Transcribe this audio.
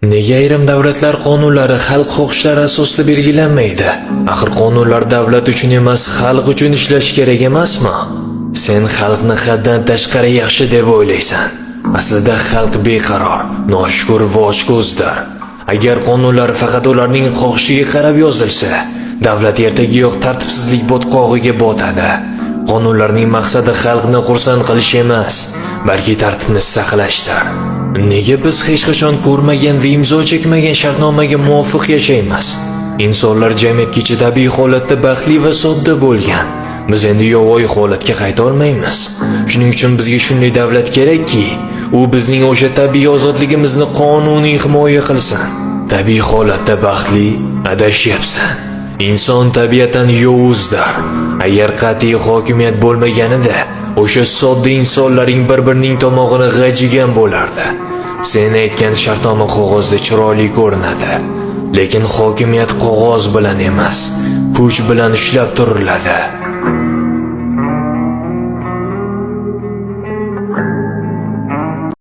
Nega ayrim davlatlar qonunlari xalq xohishlari asosida belgilanmaydi? Axir qonunlar davlat uchun emas, xalq uchun ishlashi kerak emasmi? Sen xalqni haddan tashqari yaxshi deb o'ylaysan. Aslida xalq beqaror, noshukur va ochko'zdir. Agar qonunlar faqat ularning xohishiga qarab yozilsa, davlat ertagiyoq tartibsizlik botqog'iga botadi. Qonunlarning maqsadi xalqni xursand qilish emas, balki tartibni saqlashdir. Nega biz hech qachon ko'rmagan va imzo chekmagan shartnomaga muvofiq yashaymiz? Insonlar jamiyatgacha tabiiy holatda baxtli va sodda bo'lgan. Biz endi yovvoyi holatga qayta olmaymiz. Shuning uchun bizga shunday davlat kerakki, u bizning o'sha tabiiy ozodligimizni qonuniy himoya qilsin. Tabiiy holatda baxtli, adashyapsan. Inson tabiatan yovuzdir. Agar qat'iy hokimiyat bo'lmaganida, o'sha sodda insonlaring bir-birining tomog'ini g'ajigan bo'lardi. Sen aytgan shartnoma qog'ozda chiroyli ko'rinadi, lekin hokimiyat qog'oz bilan emas, kuch bilan ushlab turiladi.